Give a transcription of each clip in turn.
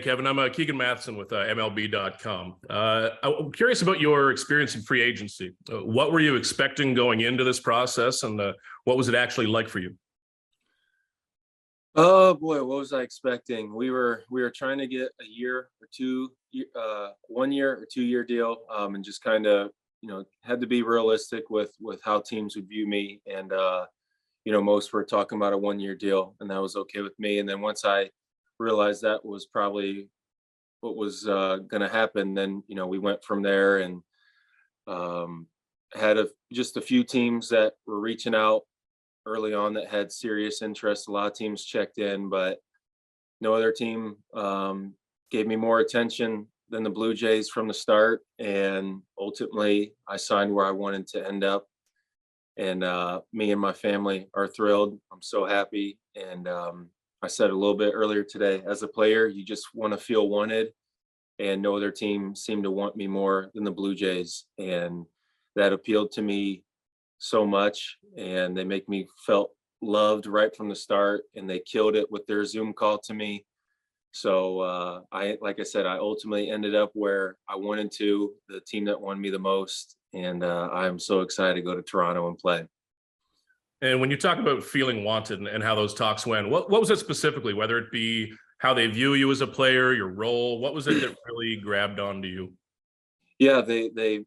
Kevin, I'm Keegan Matheson with MLB.com. I'm curious about your experience in free agency. What were you expecting going into this process, and what was it actually like for you? Oh boy, what was I expecting? We were trying to get a year or two, 1 year or 2 year deal, and just kind of had to be realistic with how teams would view me, and most were talking about a 1 year deal, and that was okay with me. And then once I realized that was probably what was going to happen, then we went from there, and um, had just a few teams that were reaching out early on that had serious interest. A lot of teams checked in, but no other team gave me more attention than the Blue Jays from the start. And ultimately, I signed where I wanted to end up. And me and my family are thrilled. I'm so happy. And I said a little bit earlier today, as a player, you just want to feel wanted. And no other team seemed to want me more than the Blue Jays. And that appealed to me so much, and they make me felt loved right from the start, and they killed it with their Zoom call to me. So like I said, I ultimately ended up where I wanted to, the team that won me the most, and I'm so excited to go to Toronto and play. And when you talk about feeling wanted and how those talks went, what was it specifically, whether it be how they view you as a player, your role? What was it that really grabbed onto you? Yeah, they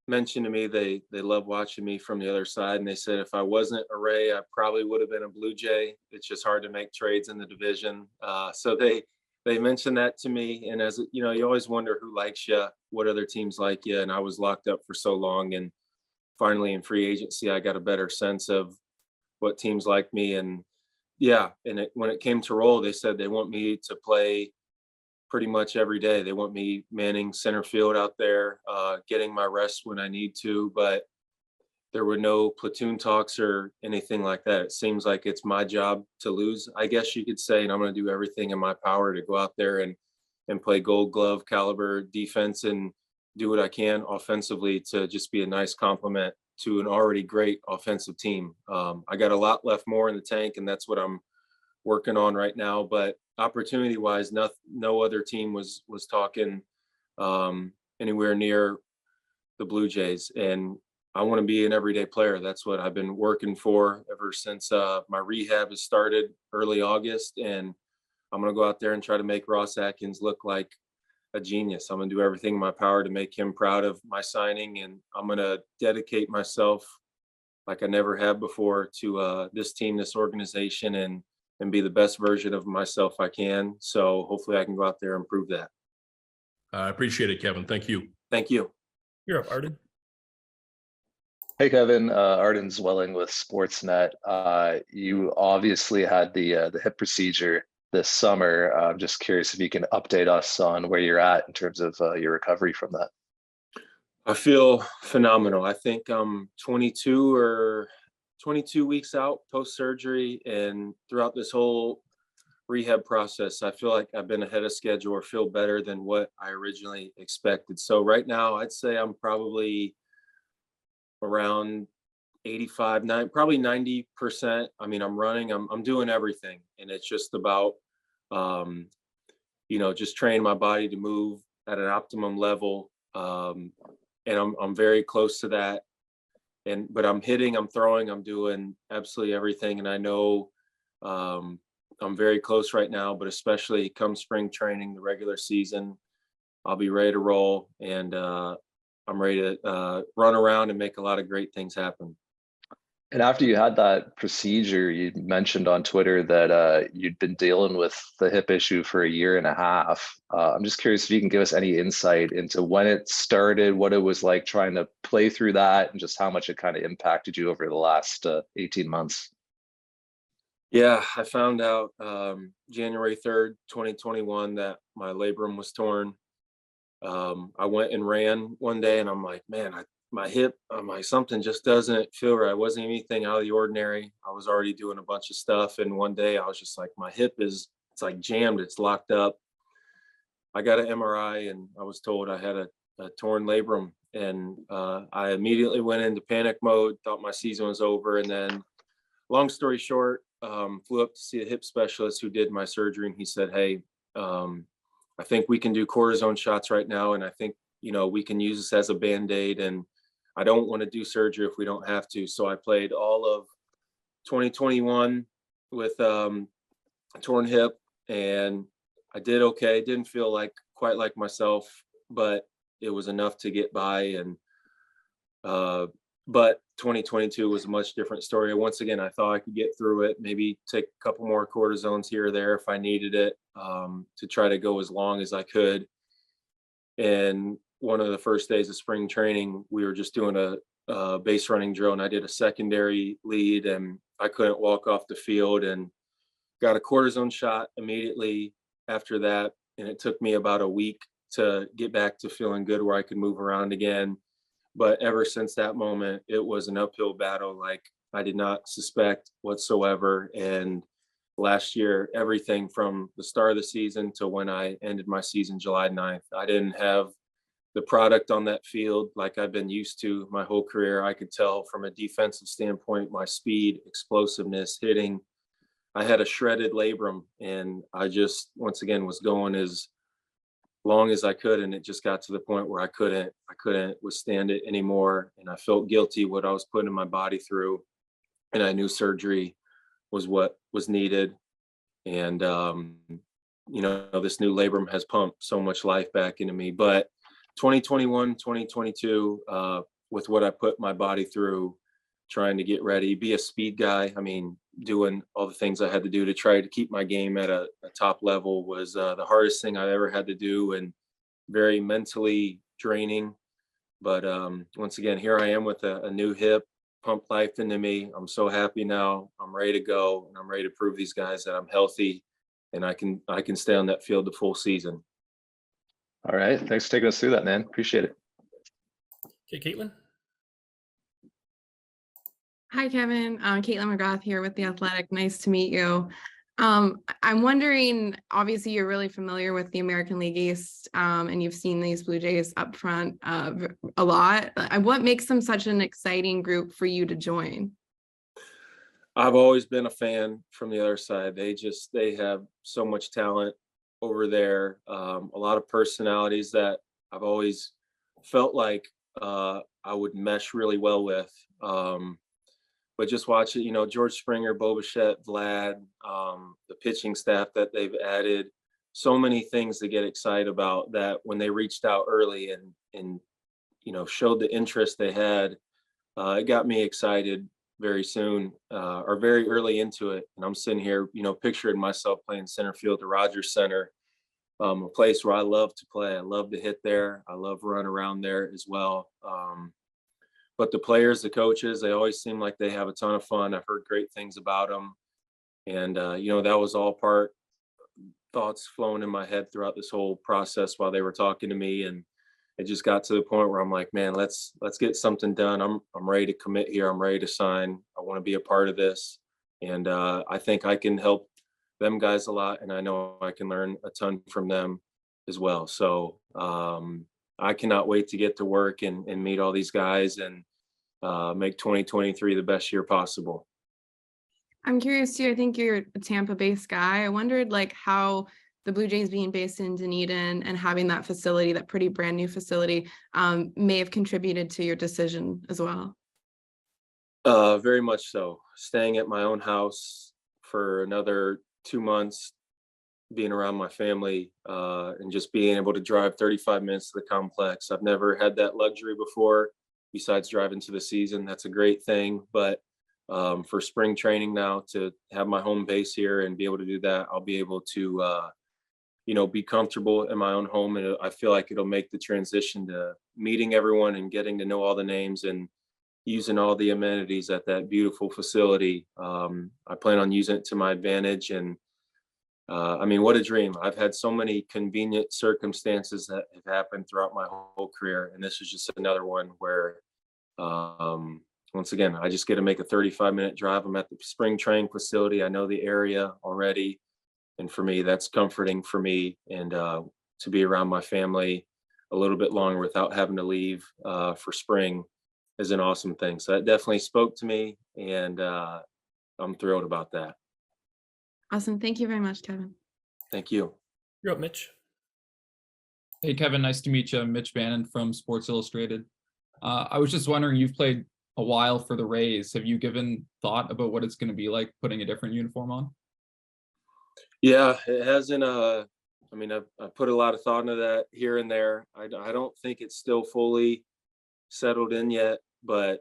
mentioned to me they love watching me from the other side, and they said if I wasn't a Ray, I probably would have been a Blue Jay. It's just hard to make trades in the division. So they mentioned that to me, and as you know, you always wonder who likes you, what other teams like you, and I was locked up for so long, and finally in free agency, I got a better sense of what teams like me, and yeah, and when it came to role, they said they want me to play pretty much every day. They want me manning center field out there, getting my rest when I need to, but there were no platoon talks or anything like that. It seems like it's my job to lose, I guess you could say, and I'm going to do everything in my power to go out there and play Gold Glove caliber defense and do what I can offensively to just be a nice complement to an already great offensive team. I got a lot left more in the tank, and that's what I'm working on right now. But opportunity wise, no other team was talking anywhere near the Blue Jays. And I want to be an everyday player. That's what I've been working for ever since my rehab has started early August. And I'm going to go out there and try to make Ross Atkins look like a genius. I'm going to do everything in my power to make him proud of my signing. And I'm going to dedicate myself like I never have before to this team, this organization, and be the best version of myself I can. So hopefully I can go out there and prove that. I appreciate it, Kevin. Thank you. Thank you. You're up, Arden. Hey, Kevin. Arden Zwelling with Sportsnet. You obviously had the hip procedure this summer. I'm just curious if you can update us on where you're at in terms of your recovery from that. I feel phenomenal. I think I'm 22 weeks out post-surgery, and throughout this whole rehab process, I feel like I've been ahead of schedule or feel better than what I originally expected. So right now, I'd say I'm probably around 85, probably 90%. I mean, I'm running, I'm doing everything, and it's just about, just training my body to move at an optimum level. And I'm very close to that. But I'm hitting, I'm throwing, I'm doing absolutely everything. And I know I'm very close right now, but especially come spring training, the regular season, I'll be ready to roll, and I'm ready to run around and make a lot of great things happen. And after you had that procedure, you mentioned on Twitter that you'd been dealing with the hip issue for a year and a half. I'm just curious if you can give us any insight into when it started, what it was like trying to play through that, and just how much it kind of impacted you over the last 18 months. Yeah, I found out January 3rd, 2021, that my labrum was torn. I went and ran one day, and I'm like, man, my hip, I'm like, something just doesn't feel right. It wasn't anything out of the ordinary. I was already doing a bunch of stuff, and one day I was just like, my hip it's like jammed, it's locked up. I got an MRI, and I was told I had a torn labrum, and I immediately went into panic mode, thought my season was over. And then, long story short, flew up to see a hip specialist who did my surgery, and he said, hey, I think we can do cortisone shots right now, and I think, we can use this as a Band-Aid, and I don't want to do surgery if we don't have to. So I played all of 2021 with a torn hip, and I did okay. Didn't feel quite like myself, but it was enough to get by. And but 2022 was a much different story. Once again, I thought I could get through it, maybe take a couple more cortisones here or there if I needed it, to try to go as long as I could. And one of the first days of spring training, we were just doing a base running drill, and I did a secondary lead, and I couldn't walk off the field, and got a cortisone shot immediately after that. And it took me about a week to get back to feeling good where I could move around again. But ever since that moment, it was an uphill battle like I did not suspect whatsoever. And last year, everything from the start of the season to when I ended my season July 9th, I didn't have the product on that field like I've been used to my whole career. I could tell from a defensive standpoint, my speed, explosiveness, hitting. I had a shredded labrum, and I just, once again, was going as long as I could, and it just got to the point where I couldn't withstand it anymore, and I felt guilty what I was putting my body through, and I knew surgery was what was needed. And this new labrum has pumped so much life back into me. But 2021, 2022, with what I put my body through, trying to get ready, be a speed guy. I mean, doing all the things I had to do to try to keep my game at a top level was the hardest thing I ever had to do, and very mentally draining. But once again, here I am with a new hip, pump life into me. I'm so happy now. I'm ready to go, and I'm ready to prove these guys that I'm healthy, and I can stay on that field the full season. All right. Thanks for taking us through that, man. Appreciate it. Okay, Caitlin. Hi, Kevin. Caitlin McGrath here with The Athletic. Nice to meet you. I'm wondering, obviously, you're really familiar with the American League East, and you've seen these Blue Jays up front a lot. What makes them such an exciting group for you to join? I've always been a fan from the other side. They have so much talent over there, a lot of personalities that I've always felt like I would mesh really well with. But just watch it, George Springer, Bo Bichette, Vlad, the pitching staff that they've added, so many things to get excited about, that when they reached out early and showed the interest they had, it got me excited very soon, or very early into it. And I'm sitting here, picturing myself playing center field at Rogers Center, a place where I love to play. I love to hit there. I love run around there as well. But the players, the coaches, they always seem like they have a ton of fun. I've heard great things about them. And, that was all thoughts flowing in my head throughout this whole process while they were talking to me. And it just got to the point where I'm like, man, let's get something done. I'm ready to commit here. I'm ready to sign. I want to be a part of this. And I think I can help them guys a lot. And I know I can learn a ton from them as well. So, I cannot wait to get to work and meet all these guys and make 2023 the best year possible. I'm curious too. I think you're a Tampa-based guy. I wondered how the Blue Jays being based in Dunedin and having that facility, that pretty brand new facility, may have contributed to your decision as well. Very much so. Staying at my own house for another 2 months, being around my family, and just being able to drive 35 minutes to the complex. I've never had that luxury before, besides driving to the season. That's a great thing. But for spring training now, to have my home base here and be able to do that, I'll be able to, be comfortable in my own home. And I feel like it'll make the transition to meeting everyone and getting to know all the names and using all the amenities at that beautiful facility. I plan on using it to my advantage. And what a dream. I've had so many convenient circumstances that have happened throughout my whole career. And this is just another one where, once again, I just get to make a 35-minute drive. I'm at the spring training facility. I know the area already. And for me, that's comforting for me. And to be around my family a little bit longer without having to leave for spring is an awesome thing. So that definitely spoke to me. And I'm thrilled about that. Awesome. Thank you very much, Kevin. Thank you. You're up, Mitch. Hey, Kevin, nice to meet you. Mitch Bannon from Sports Illustrated. I was just wondering, you've played a while for the Rays. Have you given thought about what it's going to be like putting a different uniform on? Yeah, it hasn't. I mean, I've put a lot of thought into that here and there. I don't think it's still fully settled in yet, but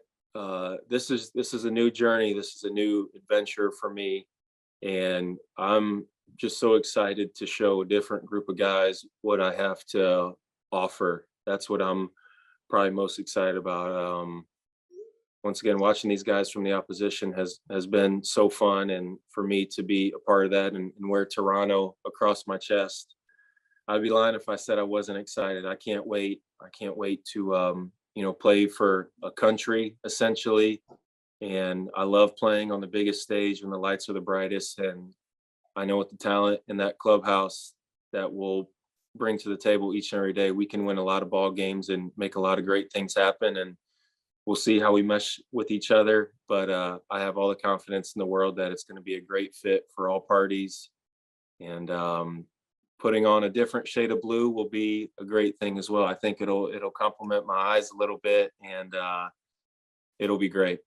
this is a new journey. This is a new adventure for me, and I'm just so excited to show a different group of guys what I have to offer. That's what I'm probably most excited about. Once again, watching these guys from the opposition has been so fun, and for me to be a part of that and wear Toronto across my chest, I'd be lying if I said I wasn't excited. I can't wait. I can't wait to play for a country essentially, and I love playing on the biggest stage when the lights are the brightest. And I know with the talent in that clubhouse that will bring to the table each and every day, we can win a lot of ball games and make a lot of great things happen. And we'll see how we mesh with each other. But I have all the confidence in the world that it's going to be a great fit for all parties. And putting on a different shade of blue will be a great thing as well. I think it'll complement my eyes a little bit, and it'll be great.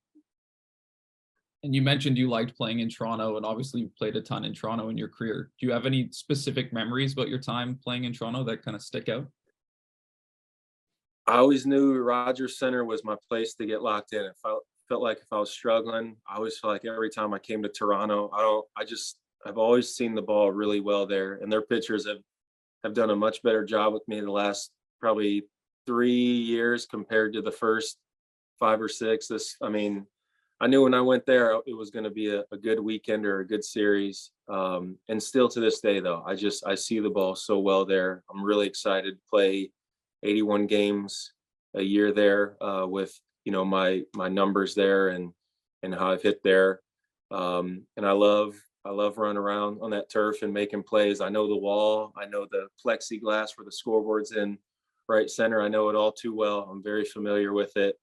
And you mentioned you liked playing in Toronto, and obviously you played a ton in Toronto in your career. Do you have any specific memories about your time playing in Toronto that kind of stick out? I always knew Rogers Center was my place to get locked in. It felt like if I was struggling, I always felt like every time I came to Toronto, I've always seen the ball really well there, and their pitchers have done a much better job with me the last probably 3 years compared to the first 5 or 6. I knew when I went there, it was going to be a good weekend or a good series. And still to this day, though, I see the ball so well there. I'm really excited to play 81 games a year there with, my numbers there and how I've hit there. And I love running around on that turf and making plays. I know the wall. I know the plexiglass where the scoreboard's in right center. I know it all too well. I'm very familiar with it.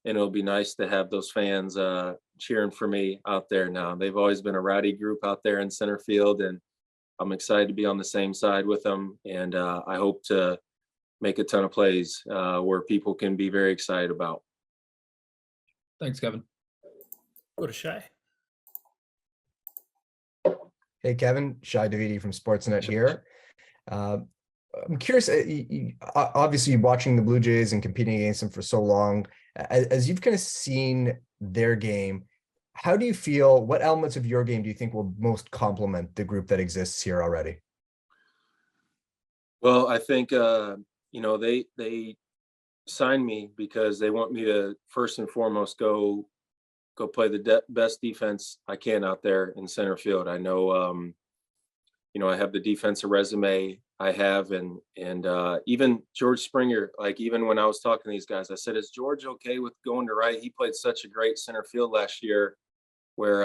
And it'll be nice to have those fans cheering for me out there now. They've always been a rowdy group out there in center field, and I'm excited to be on the same side with them. And I hope to make a ton of plays where people can be very excited about. Thanks, Kevin. Go to Shy. Hey, Kevin, Shai Davidi from Sportsnet here. I'm curious, obviously watching the Blue Jays and competing against them for so long, as you've kind of seen their game, how do you feel, what elements of your game do you think will most complement the group that exists here already? Well, I think, they signed me because they want me to first and foremost go play the best defense I can out there in center field. I know, I have the defensive resume I have, and even George Springer, like even when I was talking to these guys, I said, is George okay with going to right? He played such a great center field last year where,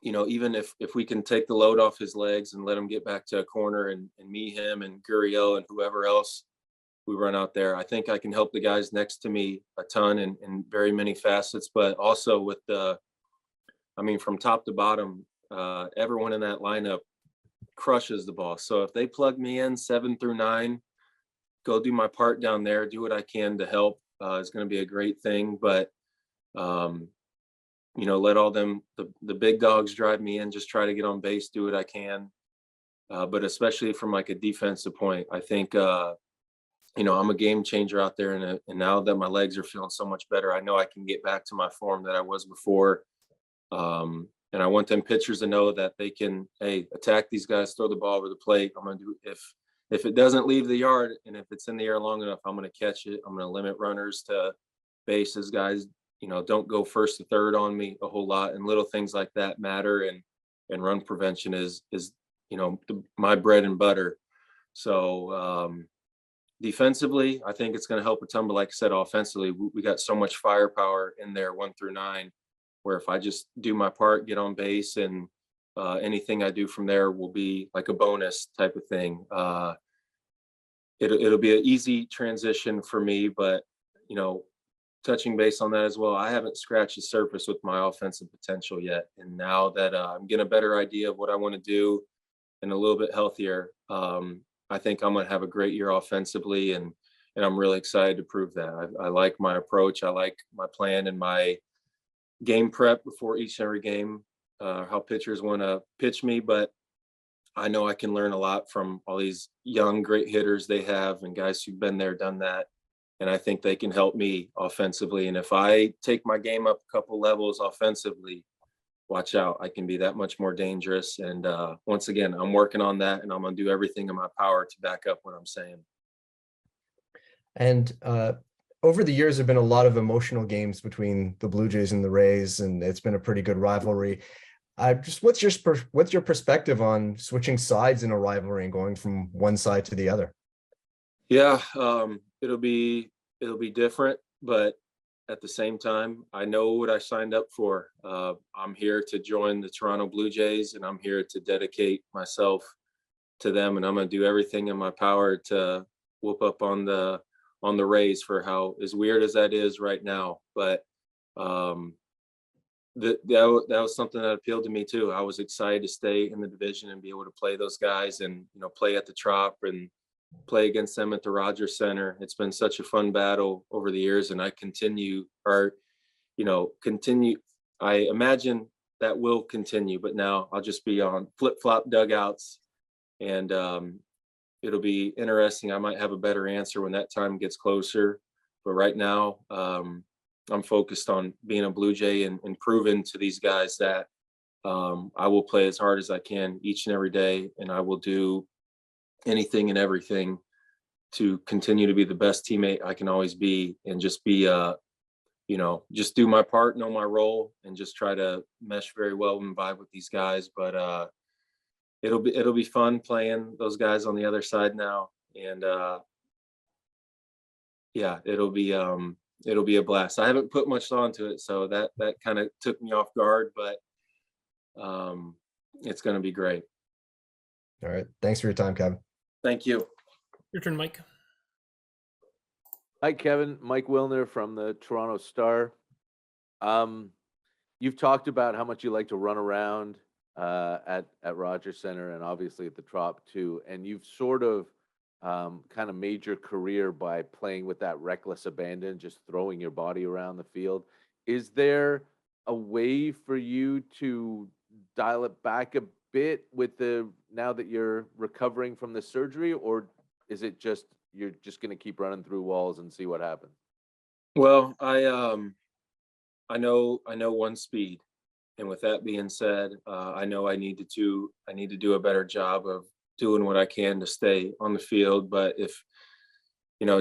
even if we can take the load off his legs and let him get back to a corner and me, him and Gurriel and whoever else we run out there, I think I can help the guys next to me a ton in very many facets, but also with from top to bottom, everyone in that lineup crushes the ball. So if they plug me in 7 through 9, go do my part down there, do what I can to help. It's going to be a great thing, but let all them, the big dogs drive me in, just try to get on base, do what I can. But especially from like a defensive point, I think, I'm a game changer out there. And now that my legs are feeling so much better, I know I can get back to my form that I was before. And I want them pitchers to know that they can, attack these guys, throw the ball over the plate. I'm going to do, if it doesn't leave the yard and if it's in the air long enough, I'm going to catch it. I'm going to limit runners to bases. Guys, don't go first to third on me a whole lot, and little things like that matter. And run prevention is my bread and butter. So defensively, I think it's going to help a ton. But like I said, offensively, we got so much firepower in there 1 through 9, where if I just do my part, get on base, and anything I do from there will be like a bonus type of thing. It'll be an easy transition for me, but touching base on that as well, I haven't scratched the surface with my offensive potential yet. And now that I'm getting a better idea of what I want to do, and a little bit healthier, I think I'm going to have a great year offensively, and I'm really excited to prove that. I like my approach. I like my plan and my game prep before each and every game, how pitchers want to pitch me, but I know I can learn a lot from all these young, great hitters they have and guys who've been there, done that. And I think they can help me offensively. And if I take my game up a couple levels offensively, watch out, I can be that much more dangerous. And once again, I'm working on that, and I'm going to do everything in my power to back up what I'm saying. And over the years, there've been a lot of emotional games between the Blue Jays and the Rays, and it's been a pretty good rivalry. Just what's your perspective on switching sides in a rivalry and going from one side to the other? Yeah, it'll be different, but at the same time, I know what I signed up for. I'm here to join the Toronto Blue Jays, and I'm here to dedicate myself to them, and I'm going to do everything in my power to whoop up on the Rays, for how, as weird as that is right now. But that was something that appealed to me too. I was excited to stay in the division and be able to play those guys, and play at the Trop and play against them at the Rogers Center. It's been such a fun battle over the years, and I continue. I imagine that will continue, but now I'll just be on flip-flop dugouts, and it'll be interesting. I might have a better answer when that time gets closer, but right now I'm focused on being a Blue Jay and proving to these guys that I will play as hard as I can each and every day, and I will do anything and everything to continue to be the best teammate I can always be, and just be just do my part, know my role, and just try to mesh very well and vibe with these guys. But it'll be fun playing those guys on the other side now, and yeah, it'll be a blast. I haven't put much onto it, so that kind of took me off guard, but it's going to be great. All right. Thanks for your time, Kevin. Thank you. Your turn, Mike. Hi, Kevin. Mike Wilner from the Toronto Star. You've talked about how much you like to run around at Rogers Center, and obviously at the Trop too. And you've sort of kind of made your career by playing with that reckless abandon, just throwing your body around the field. Is there a way for you to dial it back a bit now that you're recovering from the surgery, or is it just you're just going to keep running through walls and see what happens? Well, I know one speed, and with that being said, I know I need to do a better job of doing what I can to stay on the field. But if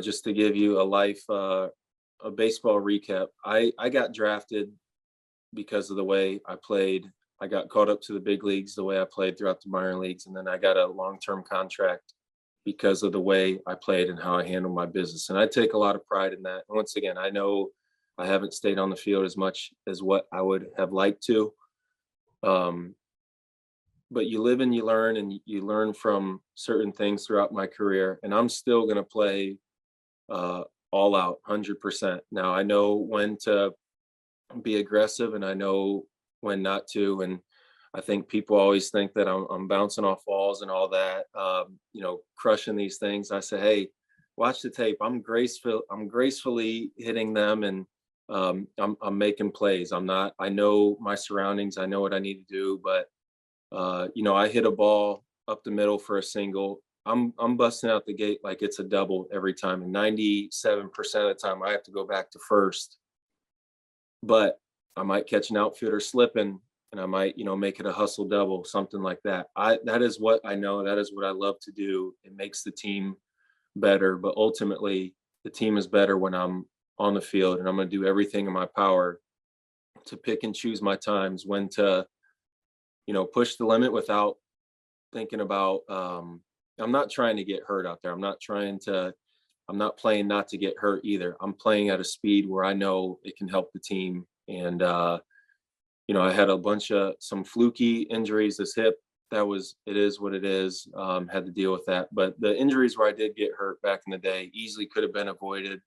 just to give you a baseball recap, I got drafted because of the way I played. I got caught up to the big leagues the way I played throughout the minor leagues, and then I got a long-term contract because of the way I played and how I handled my business. And I take a lot of pride in that. And once again, I know I haven't stayed on the field as much as what I would have liked to. But you live and you learn, and you learn from certain things throughout my career. And I'm still going to play all out 100%. Now I know when to be aggressive, and I know when not to. And I think people always think that I'm bouncing off walls and all that, crushing these things. I say, hey, watch the tape. I'm gracefully hitting them, and I'm making plays. I know my surroundings. I know what I need to do. But I hit a ball up the middle for a single. I'm busting out the gate like it's a double every time. And 97% of the time I have to go back to first. But I might catch an outfielder slipping, and I might, make it a hustle double, something like that. That is what I know. That is what I love to do. It makes the team better, but ultimately the team is better when I'm on the field, and I'm going to do everything in my power to pick and choose my times when to, push the limit without thinking about, I'm not trying to get hurt out there. I'm not playing not to get hurt either. I'm playing at a speed where I know it can help the team. And, I had some fluky injuries. This hip, it is what it is. Had to deal with that. But the injuries where I did get hurt back in the day easily could have been avoided.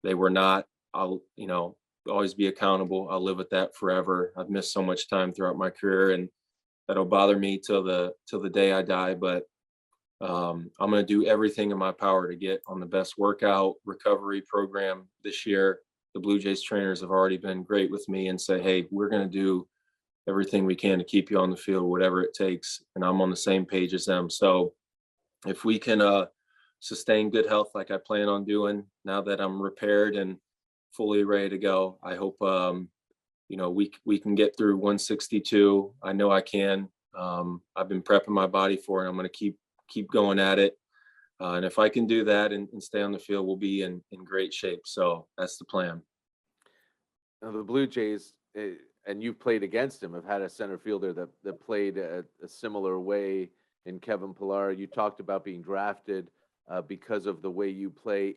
They were not. I'll, always be accountable. I'll live with that forever. I've missed so much time throughout my career, and that'll bother me till the day I die. But I'm going to do everything in my power to get on the best workout recovery program this year. The Blue Jays trainers have already been great with me and say, hey, we're going to do everything we can to keep you on the field, whatever it takes. And I'm on the same page as them. So if we can sustain good health like I plan on doing now that I'm repaired and fully ready to go, I hope we can get through 162. I know I can. I've been prepping my body for it. I'm going to keep going at it. And if I can do that and stay on the field, we'll be in great shape. So that's the plan. Now, the Blue Jays, and you've played against him, have had a center fielder that played a similar way in Kiermaier. You talked about being drafted because of the way you play.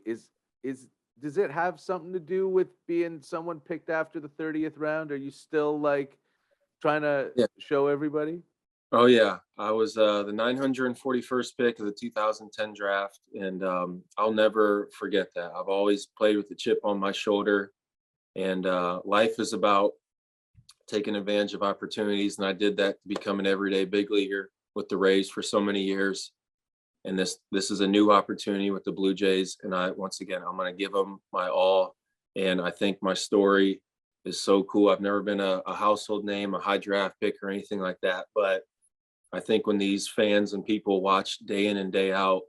Does it have something to do with being someone picked after the 30th round? Are you still like trying to show everybody? Oh yeah, I was the 941st pick of the 2010 draft, and I'll never forget that. I've always played with a chip on my shoulder, and life is about taking advantage of opportunities, and I did that to become an everyday big leaguer with the Rays for so many years. And this is a new opportunity with the Blue Jays, and I'm going to give them my all. And I think my story is so cool. I've never been a household name, a high draft pick or anything like that, but I think when these fans and people watch day in and day out,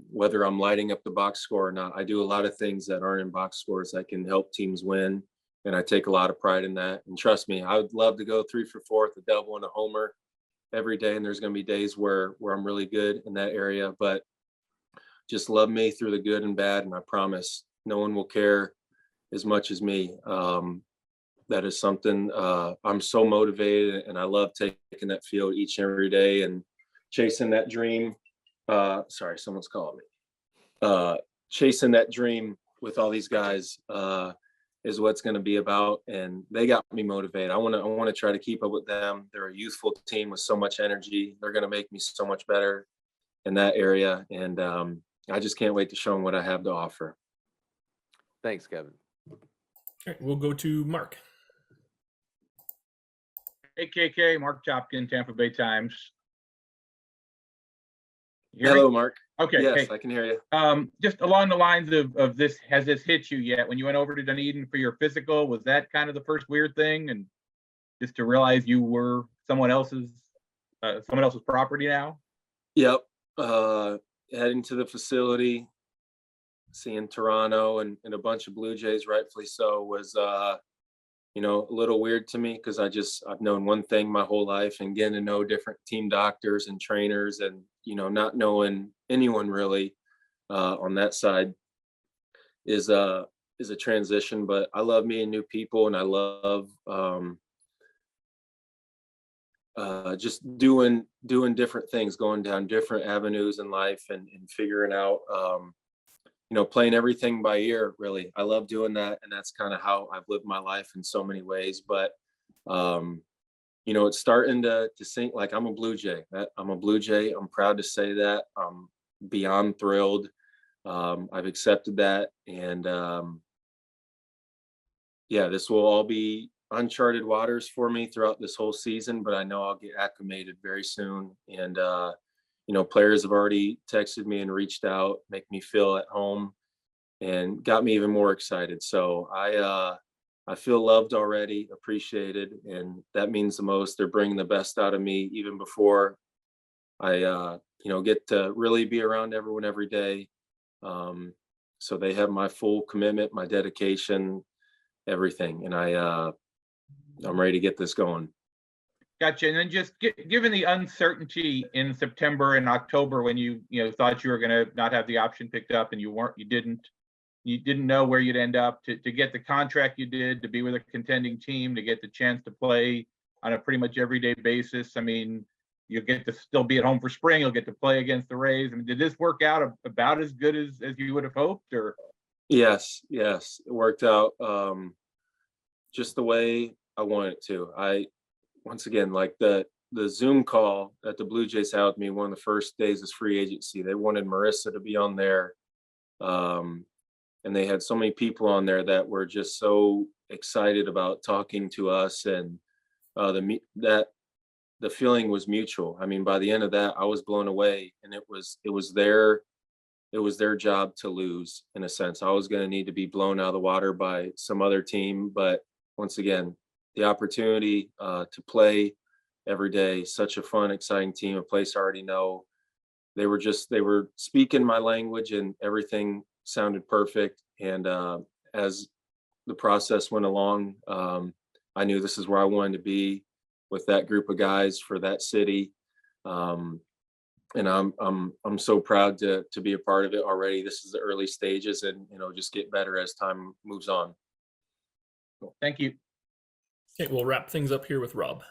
whether I'm lighting up the box score or not, I do a lot of things that aren't in box scores that can help teams win. And I take a lot of pride in that. And trust me, I would love to go 3 for 4 with a double and a homer every day. And there's going to be days where I'm really good in that area, but just love me through the good and bad. And I promise no one will care as much as me. That is something I'm so motivated, and I love taking that field each and every day and chasing that dream. Sorry, someone's calling me. Chasing that dream with all these guys is what's going to be about, and they got me motivated. I want to try to keep up with them. They're a youthful team with so much energy. They're going to make me so much better in that area, and I just can't wait to show them what I have to offer. Thanks, Kevin. All right, we'll go to Mark. Hey, KK, Mark Chopkin, Tampa Bay Times. Hello, Mark. Okay. Yes, hey. I can hear you. Just along the lines of this, has this hit you yet? When you went over to Dunedin for your physical, was that kind of the first weird thing? And just to realize you were someone else's property now? Yep. Heading to the facility, seeing Toronto and a bunch of Blue Jays, rightfully so, was a little weird to me, because I've known one thing my whole life, and getting to know different team doctors and trainers, and not knowing anyone really on that side is a transition. But I love meeting new people, and I love just doing different things, going down different avenues in life, and figuring out playing everything by ear, really. I love doing that, and that's kind of how I've lived my life in so many ways. But it's starting to sink. Like, I'm a Blue Jay. I'm a Blue Jay. I'm proud to say that. I'm beyond thrilled. I've accepted that, and this will all be uncharted waters for me throughout this whole season. But I know I'll get acclimated very soon, and players have already texted me and reached out, make me feel at home, and got me even more excited. So I feel loved already, appreciated, and that means the most. They're bringing the best out of me even before I get to really be around everyone every day. So they have my full commitment, my dedication, everything, and I'm ready to get this going. Gotcha. And then just given the uncertainty in September and October, when you thought you were going to not have the option picked up, and you didn't know where you'd end up, to get the contract you did, to be with a contending team, to get the chance to play on a pretty much everyday basis. I mean, you'll get to still be at home for spring. You'll get to play against the Rays. I mean, did this work out about as good as you would have hoped? Or Yes, it worked out just the way I wanted it to. Once again, like the Zoom call that the Blue Jays had with me one of the first days of free agency, they wanted Marissa to be on there. And they had so many people on there that were just so excited about talking to us, and that the feeling was mutual. I mean, by the end of that, I was blown away, and it was their job to lose, in a sense. I was going to need to be blown out of the water by some other team, but once again, the opportunity to play every day, such a fun, exciting team, a place I already know. They were speaking my language, and everything sounded perfect. And as the process went along, I knew this is where I wanted to be, with that group of guys for that city. And I'm so proud to be a part of it already. This is the early stages, and just get better as time moves on. Thank you. Okay, we'll wrap things up here with Rob.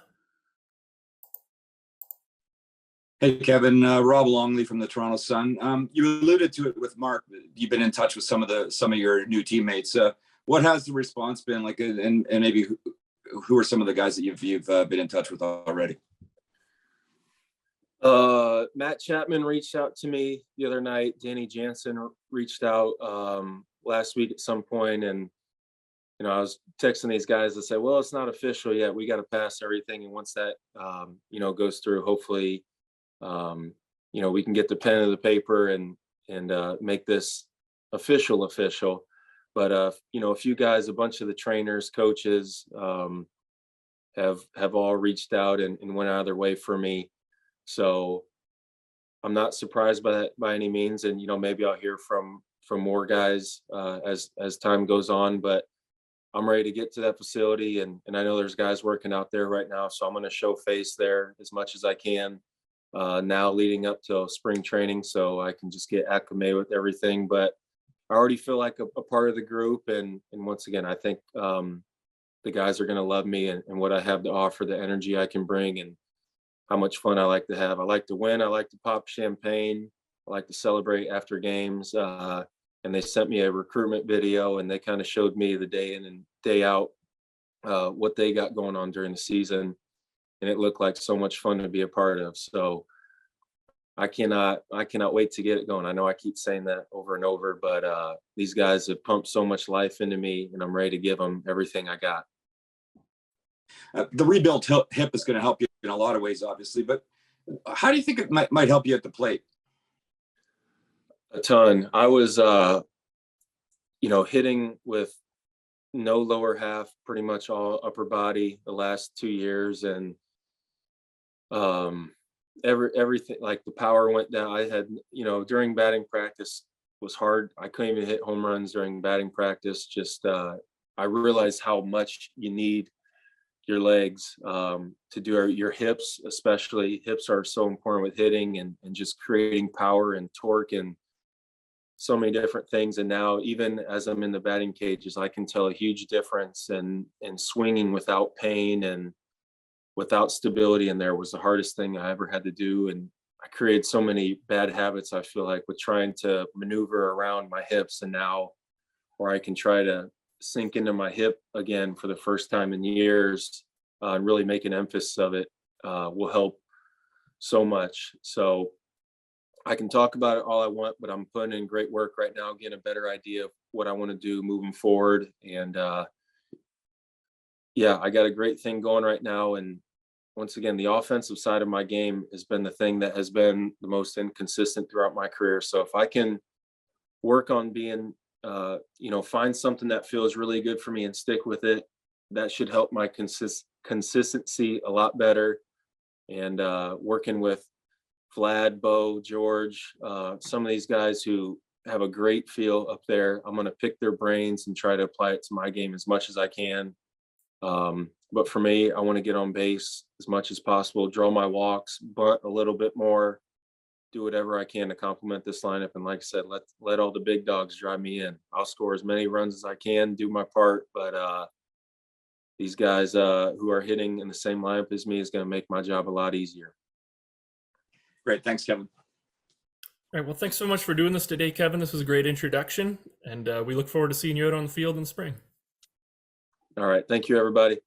Hey, Kevin, Rob Longley from the Toronto Sun. You alluded to it with Mark. You've been in touch with some of your new teammates. What has the response been like, and maybe who are some of the guys that you've been in touch with already? Matt Chapman reached out to me the other night. Danny Jansen reached out last week at some point, and I was texting these guys that said, well, it's not official yet. We got to pass everything, and once that goes through, hopefully we can get the pen to the paper and make this official. But a few guys, a bunch of the trainers, coaches have all reached out and went out of their way for me. So I'm not surprised by that by any means. And, maybe I'll hear from more guys as time goes on, but I'm ready to get to that facility. And I know there's guys working out there right now. So I'm going to show face there as much as I can now leading up to spring training, so I can just get acclimated with everything. But I already feel like a part of the group. And once again, I think the guys are going to love me and what I have to offer, the energy I can bring, and how much fun I like to have. I like to win. I like to pop champagne. I like to celebrate after games. And they sent me a recruitment video, and they kind of showed me the day in and day out what they got going on during the season. And it looked like so much fun to be a part of. So I cannot wait to get it going. I know I keep saying that over and over, but these guys have pumped so much life into me, and I'm ready to give them everything I got. The rebuilt hip is going to help you in a lot of ways, obviously, but how do you think it might help you at the plate? A ton. I was, hitting with no lower half, pretty much all upper body the last 2 years. And everything, like the power went down. I had, during batting practice was hard. I couldn't even hit home runs during batting practice. Just, I realized how much you need your legs to do your hips, especially. Hips are so important with hitting and just creating power and torque and so many different things. And now, even as I'm in the batting cages, I can tell a huge difference in swinging without pain and without stability. And there was the hardest thing I ever had to do. And I created so many bad habits, I feel like, with trying to maneuver around my hips. And now, where I can try to sink into my hip again for the first time in years and really make an emphasis of it will help so much. So I can talk about it all I want, but I'm putting in great work right now, getting a better idea of what I want to do moving forward. And I got a great thing going right now. And once again, the offensive side of my game has been the thing that has been the most inconsistent throughout my career. So if I can work on being, find something that feels really good for me and stick with it, that should help my consistency a lot better. And working with Vlad, Bo, George, some of these guys who have a great feel up there, I'm going to pick their brains and try to apply it to my game as much as I can. But for me, I want to get on base as much as possible, draw my walks, bunt a little bit more, do whatever I can to complement this lineup. And like I said, let all the big dogs drive me in. I'll score as many runs as I can, do my part. But these guys who are hitting in the same lineup as me is going to make my job a lot easier. Great. Thanks, Kevin. All right. Well, thanks so much for doing this today, Kevin. This was a great introduction, and we look forward to seeing you out on the field in the spring. All right. Thank you, everybody.